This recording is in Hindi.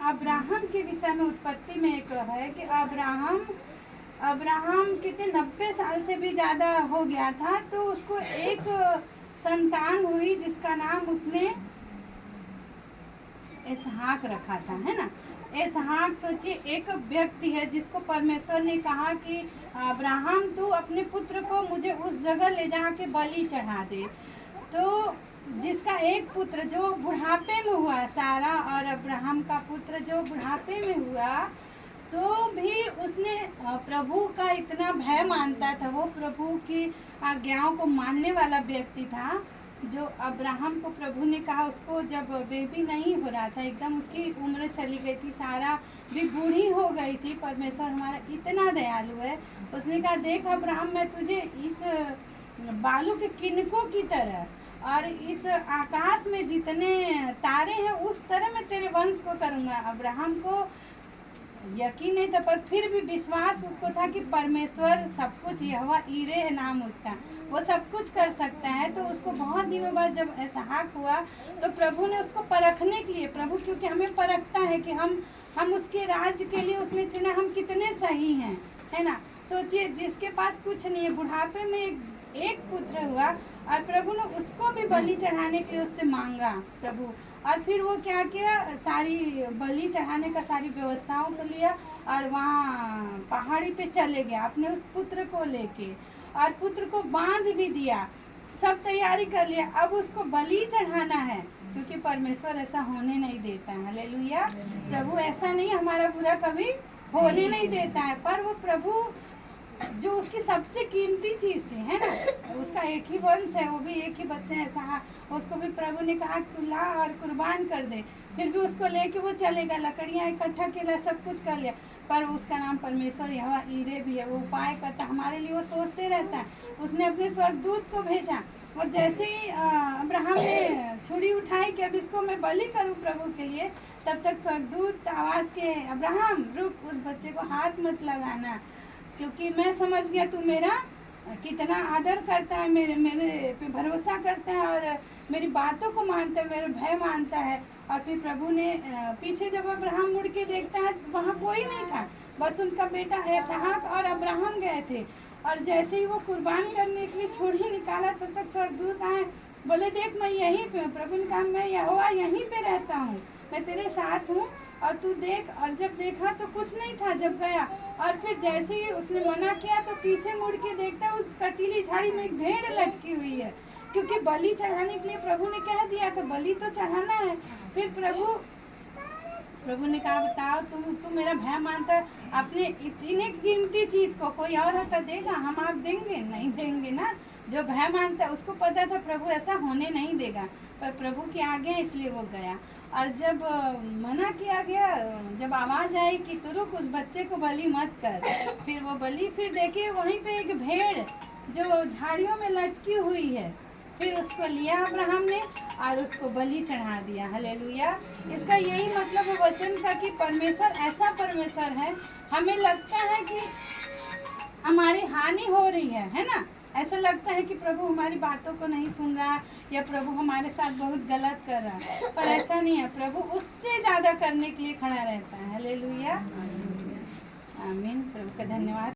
अब्राहम के विषय में उत्पत्ति में एक है कि अब्राहम कितने 90 साल से भी ज़्यादा हो गया था, तो उसको एक संतान हुई जिसका नाम उसने इसहाक रखा था, है ना। इसहाक, सोचिए, एक व्यक्ति है जिसको परमेश्वर ने कहा कि अब्राहम तू अपने पुत्र को मुझे उस जगह ले जाके बलि चढ़ा दे। तो जिसका एक पुत्र जो बुढ़ापे में हुआ, सारा और अब्राहम का पुत्र जो बुढ़ापे में हुआ, तो भी उसने प्रभु का इतना भय मानता था, वो प्रभु की आज्ञाओं को मानने वाला व्यक्ति था। जो अब्राहम को प्रभु ने कहा, उसको जब बेबी नहीं हो रहा था, एकदम उसकी उम्र चली गई थी, सारा भी बूढ़ी हो गई थी, परमेश्वर हमारा इतना दयालु है, उसने कहा देख अब्राहम, मैं तुझे इस बालू के किनकों की तरह और इस आकाश में जितने तारे हैं उस तरह मैं तेरे वंश को करूँगा। अब्राहम को यकीन नहीं था, पर फिर भी विश्वास उसको था कि परमेश्वर सब कुछ, यहोवा ईरे है नाम उसका, वो सब कुछ कर सकता है। तो उसको बहुत दिनों बाद जब इसहाक हुआ, तो प्रभु ने उसको परखने के लिए, प्रभु क्योंकि हमें परखता है कि हम उसके राज्य के लिए उसने चुना, हम कितने सही हैं, है ना। सोचिए, जिसके पास कुछ नहीं है, बुढ़ापे में एक पुत्र हुआ और प्रभु ने उसको भी बलि चढ़ाने के लिए उससे मांगा प्रभु। और फिर वो क्या किया, सारी बलि चढ़ाने का सारी व्यवस्थाओं को लिया और वहाँ पहाड़ी पे चले गया अपने उस पुत्र को लेके, और पुत्र को बांध भी दिया, सब तैयारी कर लिया। अब उसको बलि चढ़ाना है, क्योंकि परमेश्वर ऐसा होने नहीं देता है। हालेलुया। प्रभु ऐसा नहीं, हमारा बुरा कभी होने नहीं देता है, पर वो प्रभु जो उसकी सबसे कीमती चीज थी, है ना, उसका एक ही वंश है, वो भी एक ही बच्चे हैं कहा, उसको भी प्रभु ने कहा तू ला और कुर्बान कर दे, फिर भी उसको लेके वो चलेगा, लकड़ियाँ इकट्ठा किया, सब कुछ कर लिया, पर उसका नाम परमेश्वर यहोवा ईरे भी है, वो उपाय करता हमारे लिए, वो सोचते रहता है। उसने अपने स्वर्गदूत को भेजा, और जैसे ही अब्राहम ने छुरी उठाई कि अब इसको मैं बलि करूं प्रभु के लिए, तब तक स्वर्गदूत आवाज के, अब्राहम रुक, उस बच्चे को हाथ मत लगाना, क्योंकि मैं समझ गया तू मेरा कितना आदर करता है, मेरे पे भरोसा करता है और मेरी बातों को मानता है, मेरा भय मानता है। और फिर प्रभु ने पीछे जब अब्राहम मुड़ के देखता है तो वहाँ कोई नहीं था, बस उनका बेटा इसहाक और अब्राहम गए थे। और जैसे ही वो कुर्बान करने के लिए छुरी निकाला, तब तक स्वर्गदूत आए, बोले देख मैं यहीं पे हूँ। प्रभु ने कहा मैं यहोवा यहीं पे रहता हूँ, मैं तेरे साथ हूँ और तू देख। और जब देखा तो कुछ नहीं था, जब गया और फिर जैसे ही उसने मना किया तो पीछे मुड़ के देखता, उस कटीली झाड़ी में एक भेड़ लटकी हुई है, क्योंकि बलि चढ़ाने के लिए प्रभु ने कह दिया तो बलि तो चढ़ाना है। फिर प्रभु ने कहा बताओ तुम मेरा भय मानता है, अपने इतनी कीमती चीज को कोई और होता देगा, हम आप देंगे नहीं देंगे ना। जो भय मानता है उसको पता था प्रभु ऐसा होने नहीं देगा, पर प्रभु की आज्ञा इसलिए वो गया। और जब मना किया गया, जब आवाज आई कि तू रुक, उस बच्चे को बलि मत कर, फिर वो बलि, फिर देखिए वहीं पे एक भेड़ जो झाड़ियों में लटकी हुई है, फिर उसको लिया अब्राहम ने और उसको बलि चढ़ा दिया। हालेलुया। इसका यही मतलब है वचन का कि परमेश्वर ऐसा परमेश्वर है, हमें लगता है कि हमारी हानि हो रही है ना, ऐसा लगता है कि प्रभु हमारी बातों को नहीं सुन रहा या प्रभु हमारे साथ बहुत गलत कर रहा है, पर ऐसा नहीं है, प्रभु उससे ज्यादा करने के लिए खड़ा रहता है। हालेलुया, आमीन। प्रभु का धन्यवाद।